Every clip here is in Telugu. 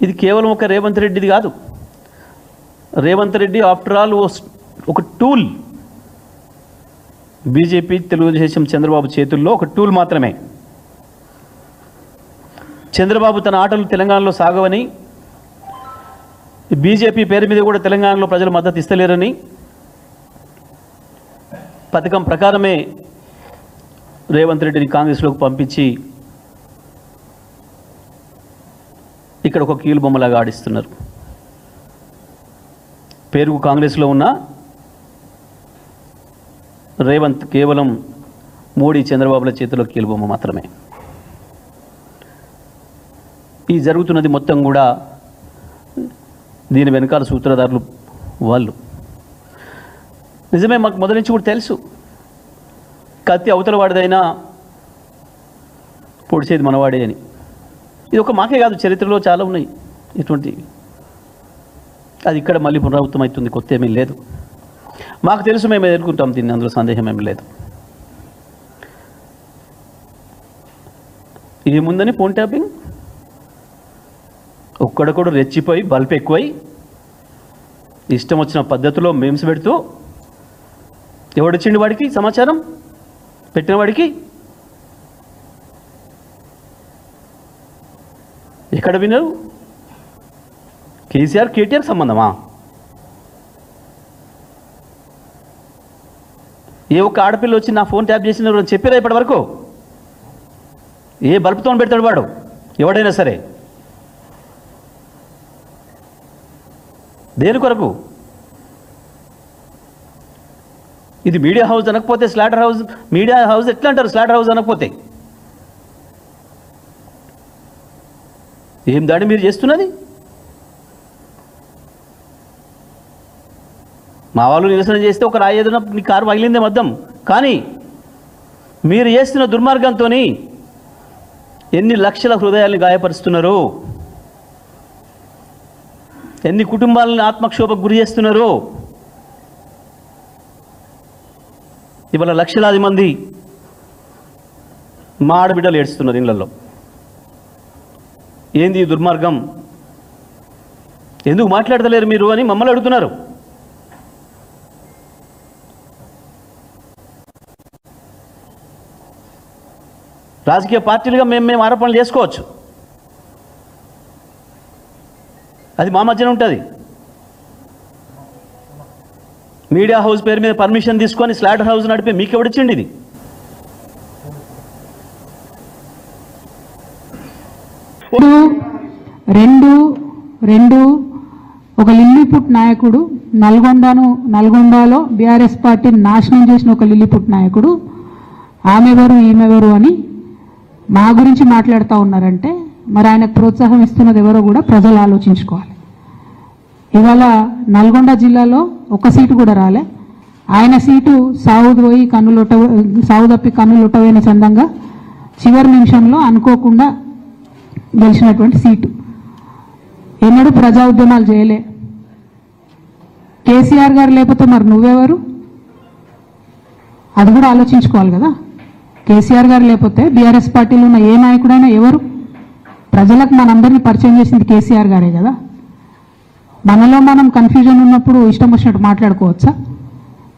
ఇది కేవలం ఒక రేవంత్ రెడ్డిది కాదు. రేవంత్ రెడ్డి ఆఫ్టర్ ఆల్ ఒక టూల్, బీజేపీ తెలుగుదేశం చంద్రబాబు చేతుల్లో ఒక టూల్ మాత్రమే. చంద్రబాబు తన ఆటలు తెలంగాణలో సాగవని, బీజేపీ పేరు మీద కూడా తెలంగాణలో ప్రజలు మద్దతు ఇస్తలేరని పథకం ప్రకారమే రేవంత్ రెడ్డిని కాంగ్రెస్లోకి పంపించి ఇక్కడ ఒక కీలుబొమ్మలాగా ఆడిస్తున్నారు. పేరుకు కాంగ్రెస్లో ఉన్న రేవంత్ కేవలం మోడీ చంద్రబాబుల చేతిలో కీలుబొమ్మ మాత్రమే. ఈ జరుగుతున్నది మొత్తం కూడా దీని వెనకాల సూత్రధారులు వాళ్ళు. నిజమే, మాకు మొదటి నుంచి కూడా తెలుసు, కత్తి అవతల వాడిదైనా పొడిచేది మనవాడే అని. ఇది ఒక మాకే కాదు, చరిత్రలో చాలా ఉన్నాయి ఇటువంటి. అది ఇక్కడ మళ్ళీ పునరావృతం అవుతుంది, కొత్త ఏమీ లేదు. మాకు తెలుసు, మేము ఎదుర్కొంటాం దీన్ని, అందులో సందేహం ఏమీ లేదు. ఏముందని ఫోన్ ట్యాపింగ్, ఒక్కడొక్కడు రెచ్చిపోయి బల్బ్ ఎక్కువై ఇష్టం వచ్చిన పద్ధతిలో మేమ్స్ పెడుతూ, ఎవడొచ్చిండు వాడికి సమాచారం పెట్టిన వాడికి? ఎక్కడ విన్నారు? కేసీఆర్ కేటీఆర్ సంబంధమా? ఏ ఒక్క ఆడపిల్ల వచ్చి నా ఫోన్ ట్యాప్ చేసిన చెప్పారా ఇప్పటి వరకు? ఏ బల్బుతో పెడతాడు వాడు ఎవడైనా సరే? దేని కొరకు? ఇది మీడియా హౌస్ అనకపోతే స్లాటర్ హౌస్, మీడియా హౌస్ ఎట్లా అంటారు స్లాటర్ హౌస్ అనకపోతే? ఏం దాడి మీరు చేస్తున్నది? మా వాళ్ళు నిరసన చేస్తే ఒక రాయి ఏదైనా నీ కారు పగిలిందే మద్దం. కానీ మీరు చేస్తున్న దుర్మార్గంతో ఎన్ని లక్షల హృదయాల్ని గాయపరుస్తున్నారు, ఎన్ని కుటుంబాలను ఆత్మక్షోభకు గురి చేస్తున్నారు. ఇవాళ లక్షలాది మంది మా ఆడబిడ్డలు ఏడుస్తున్నారు ఇళ్లలో. ఏంది ఈ దుర్మార్గం, ఎందుకు మాట్లాడతలేరు మీరు అని మమ్మల్ని అడుగుతున్నారు. రాజకీయ పార్టీలుగా మేము ఆరోపణలు చేసుకోవచ్చు, అది మా మధ్యన ఉంటుంది. మీడియా హౌస్ పేరు మీద పర్మిషన్ తీసుకొని స్లాటర్ హౌస్ నడిపే మీకు ఎవడిచ్చిండి ఇది? రెండు ఒక లిల్లీపుట్ నాయకుడు, నల్గొండలో బీఆర్ఎస్ పార్టీని నాశనం చేసిన ఒక లిల్లీపుట్ నాయకుడు ఆమెవరు ఈమెవరు అని మా గురించి మాట్లాడుతూ ఉన్నారంటే మరి ఆయనకు ప్రోత్సాహం ఇస్తున్నది ఎవరో కూడా ప్రజలు ఆలోచించుకోవాలి. ఇవాళ నల్గొండ జిల్లాలో ఒక సీటు కూడా రాలే. ఆయన సీటు సావు తప్పి కన్నులొట్టవేని చందంగా చివరి నిమిషంలో అనుకోకుండా గెలిచినటువంటి సీటు. ఎన్నడూ ప్రజా ఉద్యమాలు చేయలే. కేసీఆర్ గారు లేకపోతే మరి నువ్వెవరు? అది కూడా ఆలోచించుకోవాలి కదా. కేసీఆర్ గారు లేకపోతే బీఆర్ఎస్ పార్టీలో ఉన్న ఏ నాయకుడైనా ఎవరు? ప్రజలకు మనందరినీ పరిచయం చేసింది కేసీఆర్ గారే కదా. మనలో మనం కన్ఫ్యూజన్ ఉన్నప్పుడు ఇష్టం వచ్చినట్టు మాట్లాడుకోవచ్చా?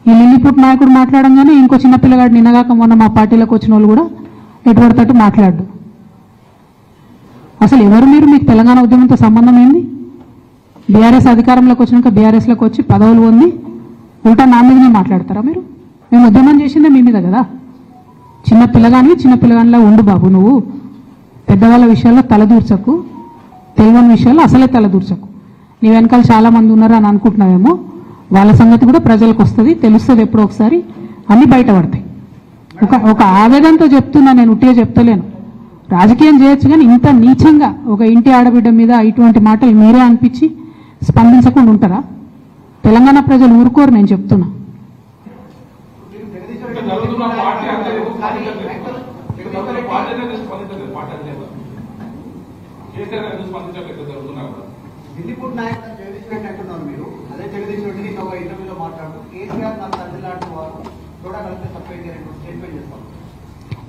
ఈ లిల్లీపుట్ నాయకుడు మాట్లాడంగానే ఇంకో చిన్న పిల్లగాడు నిన్నగాక మొన్న మా పార్టీలోకి వచ్చిన వాళ్ళు కూడా ఎటువడతట్టు మాట్లాడు. అసలు ఎవరు మీరు? మీకు తెలంగాణ ఉద్యమంతో సంబంధం ఏంది? బీఆర్ఎస్ అధికారంలోకి వచ్చినాక బీఆర్ఎస్లోకి వచ్చి పదవులు పొంది ఉల్టా నా మీదనే మాట్లాడతారా మీరు? మేము ఉద్యమం చేసిందే మీ మీద కదా. చిన్న పిల్లగానిలా ఉండు బాబు, నువ్వు పెద్దవాళ్ళ విషయాల్లో తలదూర్చకు, తెలియని విషయాల్లో అసలే తలదూర్చకు. నీ వెనకాల చాలా మంది ఉన్నారు అని అనుకుంటున్నావేమో, వాళ్ళ సంగతి కూడా ప్రజలకు వస్తుంది, తెలుస్తుంది, ఎప్పుడో ఒకసారి అన్నీ బయటపడతాయి. ఒక ఆవేదనతో చెప్తున్నా, నేను ఉట్టిగా చెప్తలేను. రాజకీయం చేయొచ్చు కానీ ఇంత నీచంగా ఒక ఇంటి ఆడబిడ్డ మీద ఇటువంటి మాటలు మీరే అనిపించి స్పందించకుండా ఉంటారా? తెలంగాణ ప్రజలు ఊరుకోరు, నేను చెప్తున్నా. దిల్లీపూర్ నాయకులు జగదీష్ రెడ్డి అంటున్నారు మీరు. అదే జగదీష్ రెడ్డిని ఒక ఇంటర్వ్యూలో మాట్లాడుతూ కేసీఆర్ నాకు తండ్రి లాంటి వారు కూడా కలిపి సపరేట్ స్టేట్మెంట్ చేస్తాను.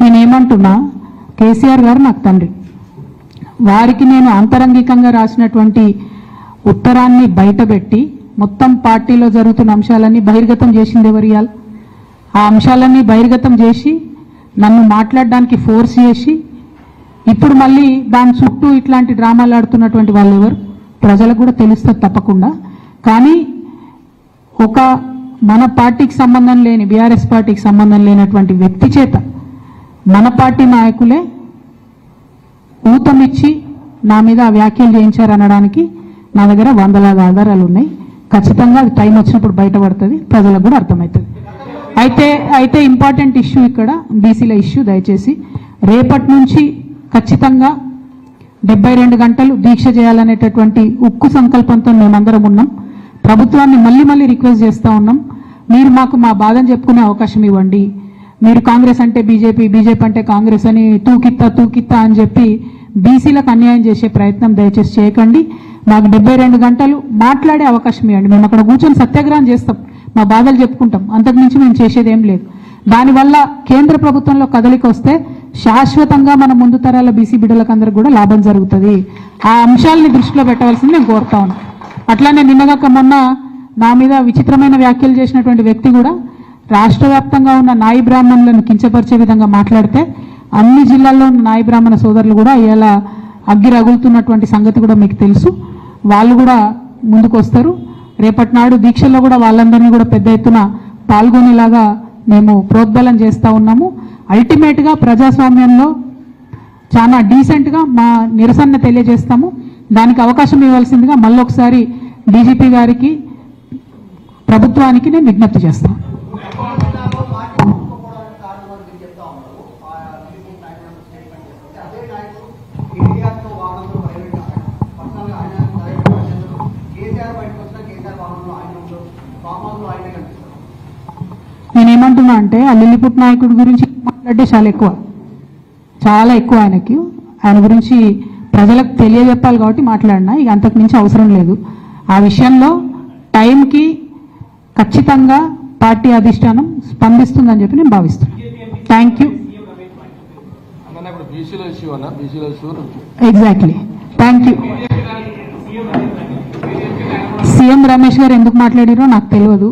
నేనేమంటున్నా, కేసీఆర్ గారు నాకు తండ్రి, వారికి నేను అంతరంగికంగా రాసినటువంటి ఉత్తరాన్ని బయటపెట్టి మొత్తం పార్టీలో జరుగుతున్న అంశాలన్నీ బహిర్గతం చేసింది ఎవరు ఇయాల? ఆ అంశాలన్నీ బహిర్గతం చేసి నన్ను మాట్లాడడానికి ఫోర్స్ చేసి ఇప్పుడు మళ్ళీ దాని చుట్టూ ఇట్లాంటి డ్రామాలు ఆడుతున్నటువంటి వాళ్ళు ఎవరు? ప్రజలకు కూడా తెలుస్తుంది తప్పకుండా. కానీ ఒక మన పార్టీకి సంబంధం లేని, బీఆర్ఎస్ పార్టీకి సంబంధం లేనటువంటి వ్యక్తి చేత మన పార్టీ నాయకులే ఊతమిచ్చి నా మీద వ్యాఖ్యలు చేయించారనడానికి నా దగ్గర వందలాది ఆధారాలు ఉన్నాయి. ఖచ్చితంగా అది టైం వచ్చినప్పుడు బయటపడుతుంది, ప్రజలకు కూడా అర్థమవుతుంది. అయితే ఇంపార్టెంట్ ఇష్యూ ఇక్కడ బీసీల ఇష్యూ. దయచేసి రేపటి నుంచి ఖచ్చితంగా 72 గంటలు దీక్ష చేయాలనేటటువంటి ఉక్కు సంకల్పంతో మేమందరం ఉన్నాం. ప్రభుత్వాన్ని మళ్ళీ రిక్వెస్ట్ చేస్తూ ఉన్నాం, మీరు మాకు మా బాధను చెప్పుకునే అవకాశం ఇవ్వండి. మీరు కాంగ్రెస్ అంటే బీజేపీ, బీజేపీ అంటే కాంగ్రెస్ అని తూకిత్తా అని చెప్పి బీసీలకు అన్యాయం చేసే ప్రయత్నం దయచేసి చేయకండి. మాకు 72 గంటలు మాట్లాడే అవకాశం ఇవ్వండి. మేము అక్కడ కూర్చొని సత్యాగ్రహం చేస్తాం, మా బాధలు చెప్పుకుంటాం, అంతకుమించి మేము చేసేది ఏం లేదు. దానివల్ల కేంద్ర ప్రభుత్వంలో కదలిక వస్తే శాశ్వతంగా మన ముందు తరాల బీసీ బిడ్డలకు అందరికి కూడా లాభం జరుగుతుంది. ఆ అంశాలని దృష్టిలో పెట్టవలసింది నేను కోరుతా ఉన్నాను. అట్లానే నిన్నగాక మొన్న నా మీద విచిత్రమైన వ్యాఖ్యలు చేసినటువంటి వ్యక్తి కూడా రాష్ట్ర వ్యాప్తంగా ఉన్న నాయి బ్రాహ్మణులను కించపరిచే విధంగా మాట్లాడితే అన్ని జిల్లాల్లో ఉన్న నాయి బ్రాహ్మణ సోదరులు కూడా ఇలా అగ్గి రగులుతున్నటువంటి సంగతి కూడా మీకు తెలుసు. వాళ్ళు కూడా ముందుకు వస్తారు. రేపటి నాడు దీక్షల్లో కూడా వాళ్ళందరినీ కూడా పెద్ద ఎత్తున పాల్గొనేలాగా మేము ప్రోద్బలం చేస్తూ ఉన్నాము. అల్టిమేట్గా ప్రజాస్వామ్యంలో చాలా డీసెంట్గా మా నిరసన తెలియజేస్తాము. దానికి అవకాశం ఇవ్వాల్సిందిగా మళ్ళొకసారి డీజీపీ గారికి, ప్రభుత్వానికి నేను విజ్ఞప్తి చేస్తాను. నేనేమంటున్నా అంటే ఆ లిల్లిపుట్ నాయకుడి గురించి మాట్లాడితే చాలా ఎక్కువ ఆయన గురించి ప్రజలకు తెలియజెప్పాలి కాబట్టి మాట్లాడినా, ఇక అంతకు మించి అవసరం లేదు. ఆ విషయంలో టైంకి ఖచ్చితంగా పార్టీ అధిష్టానం స్పందిస్తుందని చెప్పి నేను భావిస్తున్నాను. Thank you. Exactly, thank you. CM Ramesh గారు ఎందుకు మాట్లాడారో నాకు తెలియదు.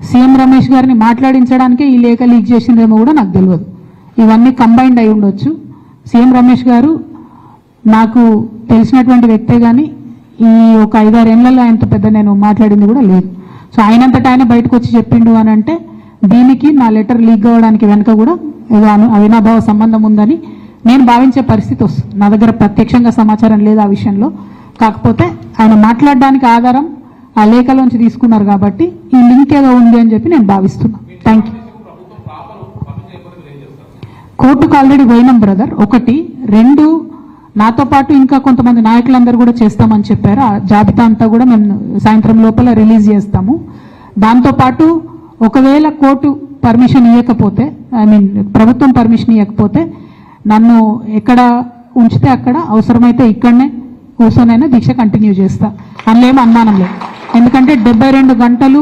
సీఎం రమేష్ గారిని మాట్లాడించడానికే ఈ లేఖ లీక్ చేసిందేమో కూడా నాకు తెలియదు. ఇవన్నీ కంబైన్డ్ అయి ఉండొచ్చు. సీఎం రమేష్ గారు నాకు తెలిసినటువంటి వ్యక్తే, కానీ ఈ ఒక 5-6 ఏళ్లలో ఆయనతో పెద్ద నేను మాట్లాడింది కూడా లేదు. సో ఆయనంతటా ఆయన బయటకు వచ్చి చెప్పిండు అని అంటే దీనికి నా లెటర్ లీక్ అవ్వడానికి వెనుక కూడా ఏదో అవినాభావ సంబంధం ఉందని నేను భావించే పరిస్థితి వస్తుంది. నా దగ్గర ప్రత్యక్షంగా సమాచారం లేదు ఆ విషయంలో. కాకపోతే ఆయన మాట్లాడడానికి ఆధారం ఆ లేఖలోంచి తీసుకున్నారు కాబట్టి ఈ లింక్ ఏదో ఉంది అని చెప్పి నేను భావిస్తున్నాను. Thank you. కోర్టుకు ఆల్రెడీ పోయినాం బ్రదర్. 1, 2 నాతో పాటు ఇంకా కొంతమంది నాయకులందరూ కూడా చేస్తామని చెప్పారు. ఆ జాబితా అంతా కూడా మేము సాయంత్రం లోపల రిలీజ్ చేస్తాము. దాంతోపాటు ఒకవేళ కోర్టు పర్మిషన్ ఇవ్వకపోతే, ప్రభుత్వం పర్మిషన్ ఇవ్వకపోతే నన్ను ఎక్కడ ఉంచితే అక్కడ, అవసరమైతే ఇక్కడనే కూర్చొనైనా దీక్ష కంటిన్యూ చేస్తా. అందులో అనుమానం లేదు. ఎందుకంటే 72 గంటలు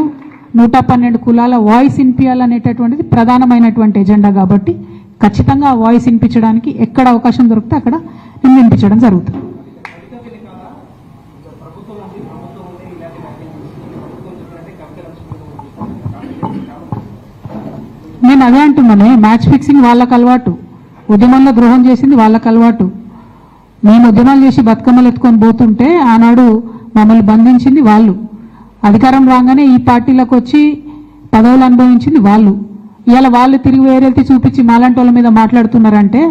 112 కులాల వాయిస్ వినిపించాలనేటటువంటిది ప్రధానమైనటువంటి ఎజెండా కాబట్టి ఖచ్చితంగా ఆ వాయిస్ వినిపించడానికి ఎక్కడ అవకాశం దొరికితే అక్కడ నేను వినిపించడం జరుగుతుంది. నేను అదే అంటున్నాను, మ్యాచ్ ఫిక్సింగ్ వాళ్ళకు అలవాటు, ఉద్యమంలో ద్రోహం చేసింది వాళ్ళకు అలవాటు. మేము ఉద్యమాలు చేసి బతుకమ్మలు ఎత్తుకొని పోతుంటే ఆనాడు మమ్మల్ని బంధించింది వాళ్ళు. అధికారం రాగానే ఈ పార్టీలకు వచ్చి పదవులు అనుభవించింది వాళ్ళు. ఇవాళ వాళ్ళు తిరిగి వేరేది చూపించి మాలాంటి వాళ్ళ మీద మాట్లాడుతున్నారంటే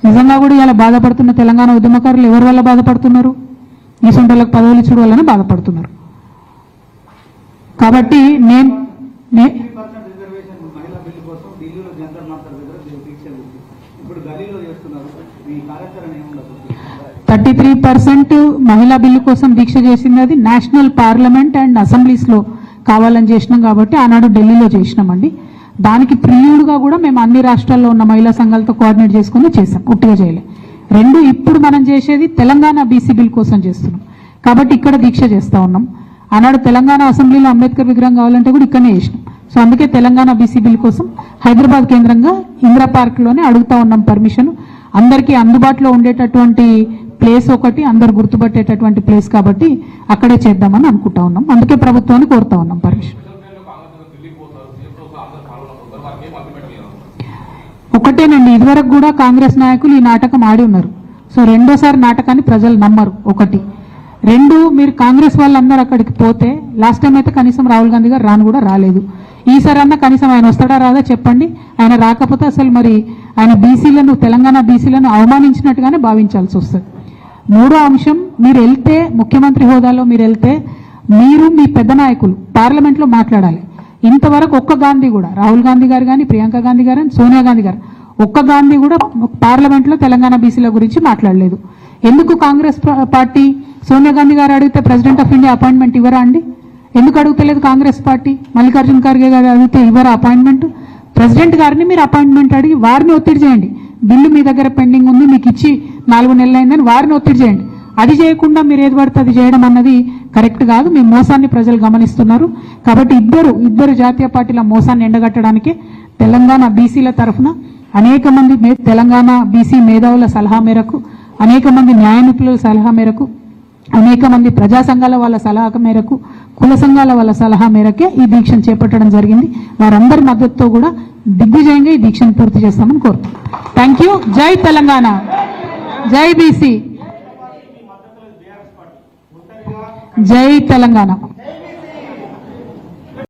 నిజంగా కూడా ఇలా బాధపడుతున్న తెలంగాణ ఉద్యమకారులు ఎవరి వల్ల బాధపడుతున్నారు? ఈ సొంటలకు పదవులు ఇచ్చడం వల్లనే బాధపడుతున్నారు. కాబట్టి నేను 33% మహిళా బిల్లు కోసం దీక్ష చేసింది అది నేషనల్ పార్లమెంట్ అండ్ అసెంబ్లీస్లో కావాలని చేసినాం కాబట్టి ఆనాడు ఢిల్లీలో చేసినామండి. దానికి ప్రియుడుగా కూడా మేము అన్ని రాష్ట్రాల్లో ఉన్న మహిళా సంఘాలతో కోఆర్డినేట్ చేసుకుని చేసాం, ఉట్టిగా చేయలే. 2 ఇప్పుడు మనం చేసేది తెలంగాణ బీసీ బిల్ కోసం చేస్తున్నాం కాబట్టి ఇక్కడ దీక్ష చేస్తూ ఉన్నాం. ఆనాడు తెలంగాణ అసెంబ్లీలో అంబేద్కర్ విగ్రహం కావాలంటే కూడా ఇక్కడనే చేసినాం. సో అందుకే తెలంగాణ బీసీ బిల్ కోసం హైదరాబాద్ కేంద్రంగా ఇందిరా పార్క్లోనే అడుగుతా ఉన్నాం పర్మిషన్. అందరికీ అందుబాటులో ఉండేటటువంటి ప్లేస్ ఒకటి, అందరు గుర్తుపట్టేటటువంటి ప్లేస్ కాబట్టి అక్కడే చేద్దామని అనుకుంటా ఉన్నాం. అందుకే ప్రభుత్వాన్ని కోరుతా ఉన్నాం పర్మిషన్. ఒకటేనండి, ఇదివరకు కూడా కాంగ్రెస్ నాయకులు ఈ నాటకం ఆడి ఉన్నారు. సో రెండోసారి నాటకాన్ని ప్రజలు నమ్మరు. ఒకటి. రెండు, మీరు కాంగ్రెస్ వాళ్ళందరూ అక్కడికి పోతే, లాస్ట్ టైం అయితే కనీసం రాహుల్ గాంధీ గారు రాను కూడా రాలేదు. ఈసారి అన్నా కనీసం ఆయన వస్తాడా రాదా చెప్పండి. ఆయన రాకపోతే అసలు మరి ఆయన బీసీలను, తెలంగాణ బీసీలను అవమానించినట్టుగానే భావించాల్సి వస్తుంది. మూడో అంశం, మీరు వెళ్తే, ముఖ్యమంత్రి హోదాలో మీరు వెళ్తే, మీరు మీ పెద్ద నాయకులు పార్లమెంట్లో మాట్లాడాలి. ఇంతవరకు ఒక్క గాంధీ కూడా, రాహుల్ గాంధీ గారు కానీ, ప్రియాంక గాంధీ గారు, సోనియా గాంధీ గారు, ఒక్క గాంధీ కూడా పార్లమెంట్లో తెలంగాణ బీసీల గురించి మాట్లాడలేదు. ఎందుకు కాంగ్రెస్ పార్టీ సోనియా గాంధీ గారు అడిగితే ప్రెసిడెంట్ ఆఫ్ ఇండియా అపాయింట్మెంట్ ఇవ్వరా అండి? ఎందుకు అడుగుతలేదు కాంగ్రెస్ పార్టీ? మల్లికార్జున ఖర్గే గారు అడిగితే ఇవ్వరా అపాయింట్మెంట్? ప్రెసిడెంట్ గారిని మీరు అపాయింట్మెంట్ అడిగి వారిని ఒత్తిడి చేయండి. బిల్లు మీ దగ్గర పెండింగ్ ఉంది, మీకు ఇచ్చి 4 నెలలు అయిందని వారిని ఒత్తిడి చేయండి. అది చేయకుండా మీరు ఏది పడితే అది చేయడం అన్నది కరెక్ట్ కాదు. మీ మోసాన్ని ప్రజలు గమనిస్తున్నారు. కాబట్టి ఇద్దరు జాతీయ పార్టీల మోసాన్ని ఎండగట్టడానికి తెలంగాణ బీసీల తరఫున అనేక మంది తెలంగాణ బీసీ మేధావుల సలహా మేరకు, అనేక మంది న్యాయ నిపుణుల సలహా మేరకు, అనేక మంది ప్రజా సంఘాల వాళ్ళ సలహా మేరకు, కుల సంఘాల వాళ్ళ సలహా మేరకే ఈ దీక్షను చేపట్టడం జరిగింది. వారందరి మద్దతుతో కూడా దిగ్విజయంగా ఈ దీక్షను పూర్తి చేస్తామని కోరుతున్నాం. Thank you. జై తెలంగాణ, జై బీసీ, జై తెలంగాణ.